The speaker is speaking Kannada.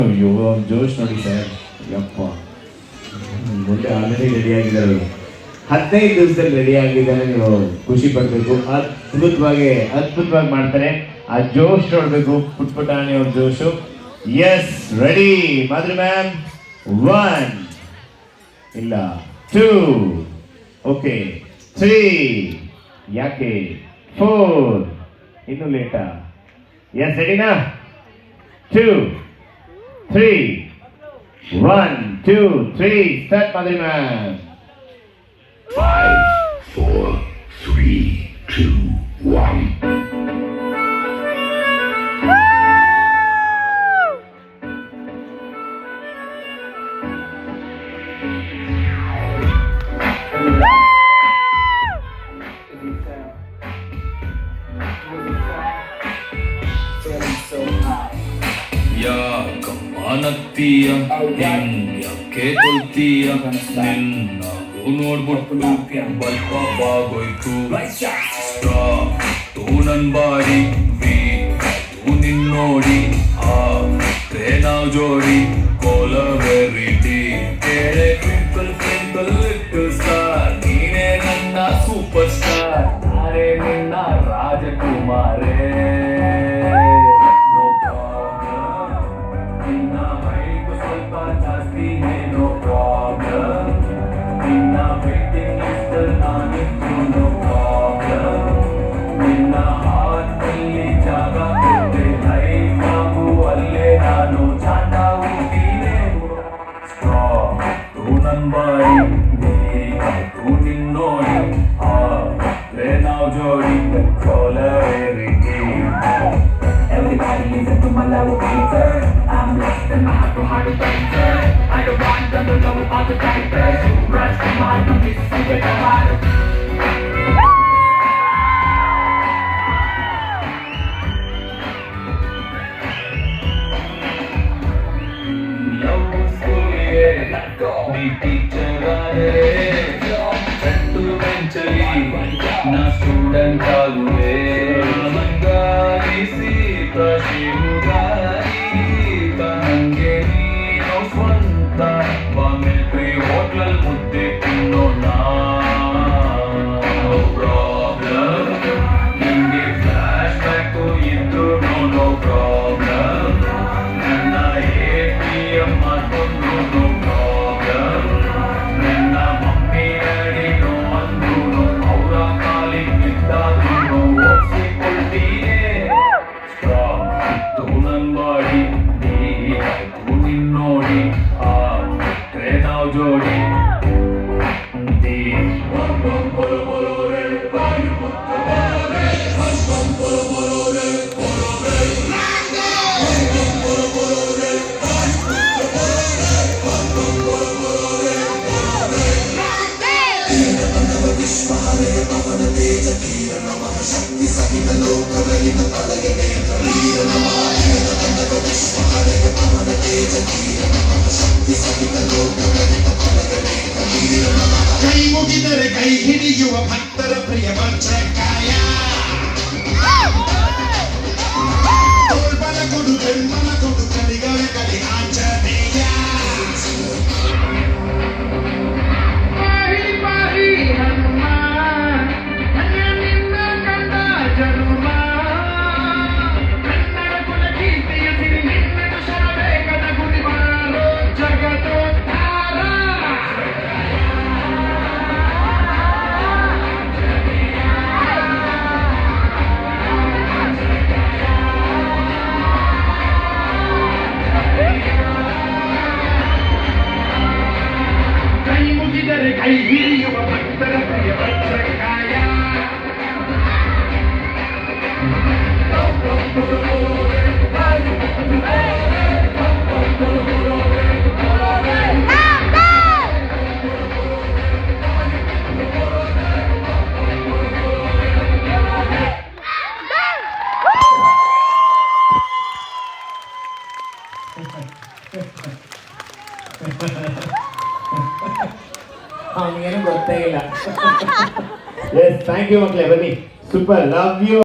ಅಯ್ಯೋ ಜೋಶ್ ನೋಡಿ ಸರ್, ಯಪ್ಪ ಮುಂದೆ ಆಲ್ರೆಡಿ ರೆಡಿ ಆಗಿದ್ದಾರೆ. 15 ದಿವಸದಲ್ಲಿ ರೆಡಿ ಆಗಿದ್ದಾರೆ. ನೀವು ಖುಷಿ ಪಡಬೇಕು. ಅದ್ಭುತವಾಗಿ ಮಾಡ್ತಾರೆ. ಆ ಜೋಶ್ ನೋಡ್ಬೇಕು, ಪುಟ್ಪುಟಾಣಿ ಅವ್ರ ಜೋಶು. Yes, ready Madhuri ma'am. 1 ಇಲ್ಲ 2 ಓಕೆ 3 ಯಾಕೆ 4 ಇನ್ನು ಲೇಟಾ? ಎಸ್, ರೆಡಿನಾ? 2 3 1 2 3 ಸ್ಟಾರ್ಟ್ ಮಾಧುರಿ ಮ್ಯಾಮ್. 5 4 3 2 1 ಯಾಕಮ್ಮನತ್ತೀಯ ಯಾಕೆ ಕೊಲ್ತೀಯ ನಿನ್ನ ನೋಡ್ಬಿಟ್ಟು ಬಲ್ಪ ಬಾಗೋಯ್ತು. ತೂ ನನ್ ಬಾಡಿ ತೂ ನಿನ್ನೋಡಿ ನಾವು ಜೋಡಿ ಕೋಲವೆರಿಟಿ ಕೇಳೆ ಟ್ವಿಂಕಲ್ ಟ್ವಿಂಕಲ್ ಲಿಟಲ್ ಸ್ಟಾರ್ ನೀನೇ ನನ್ನ ಸೂಪರ್ ಸ್ಟಾರ್ ನಾರೇ ನಿನ್ನ ರಾಜಕುಮಾರೇ. ನಿನ್ನ ಹೈಟ್ ಸ್ವಲ್ಪ ಜಾಸ್ತಿನೇ ನೋ ಪ್ರಾಬ್ಲಮ್. ನಿನ್ನ ವೇಟಿಂಗ್ ಲಿಸ್ಟಲ್ಲಿ ನಾನಿದ್ದು ನೋ ಪ್ರಾಬ್ಲಮ್. ನಿನ್ನ ಹಾರ್ಟಲ್ಲಿ ಜಾಗ ಕೊಟ್ಟೆ ಲೈಫ್ ಆಗು ಅಲ್ಲೇ ನಾನು ಚಾಟ ಹುಟ್ಟಿದೆ. ಸ್ಟ್ರಾಂಗ್ ತೂ ನನ್ ಬಾಡಿ ತೂ ನಿನ್ನೋಡಿ ನಾವು ಜೋಡಿ ಕೋಲವೇರಿಟಿ. Everybody listen to my level beater. I'm lost in my heart to heart to better. I don't want them to know about the diapers. Rush to my heart to miss and get a heart. Love school ನೀ ಟೀಚರ್ ಆದ್ರೆ ಫ್ರಂಟು ಬೆಂಚಲ್ಲಿ ನಾ ಸ್ಟೂಡೆಂಟ್ ಆಗುವೆ. ಮಂಗಾರಿಸಿ ಪ್ರಶಿವುದಾರಿ ತಂಗೆ ನೀನು ಸ್ವಂತ ಮಿಲ್ಟ್ರಿ ಹೋಟ್ಲಲ್ ಮುದ್ದೆ ತಿನ್ನೋಣ. ಪ್ರಾಬ್ಲಮ್ ನಿಂಗೆ ಫ್ಲಾಶ್ ಬ್ಯಾಕು ಇದ್ರು ನೋ ಪ್ರಾಬ್ಲಮ್. ನನ್ನ ATM ಮಾಡ್ಕೊಂಡು ನೋ ಪ್ರಾಬ್ಲಮ್. ನನ್ನ ಮಮ್ಮಿ ಡ್ಯಾಡಿ ನೋ ಅಂದ್ರು ಅವರ ಕಾಲಿಗೆ ಬಿದ್ದಾದ್ರು ಒಪ್ಪಿಕೊಳ್ತೀನಿ. ಸ್ಟ್ರಾಂಗ್ ತೂ ನನ್ ಬಾಡಿ ತೂ ನಿನ್ನೋಡಿ ನಾವು ಜೋಡಿ. ಕೈ ಮುಗಿದರೆ ಕೈ ಹಿಡಿಯುವ ಭಕ್ತರ ಪ್ರಿಯ ವಜ್ರಕಾಯ. ತೋಳ್ಬಲ ಕೊಡು ಬೆಂಬಲ ಕೊಡು ಕಲಿಗಳ ಕಲಿ ಆಂಜನೇಯ. ಬಾರಿ ಬಾರಿ ಹನುಮ ನಿನ್ನ ಕಂಡ ಜನುಮ. ಕನ್ನಡ ಕುಲ ಕೀರ್ತಿಯ ಸಿರಿ ನಿನ್ನದು ಶರಬೇಕದ ಗುರಿ ಬಾರೋ ಜಗದೋದ್ಧಾರ. ಕೈ ಮುಗಿದರೆ ಕೈ ಹಿಡಿಯುವ ಭಕ್ತರ ಪ್ರಿಯ ವಜ್ರಕಾಯ. ಅವನಿಗೇನು ಗೊತ್ತೇ ಇಲ್ಲ. ಎಸ್, ಥ್ಯಾಂಕ್ ಯು ಮಕ್ಕಳೇ, ಬನ್ನಿ. Super, love you.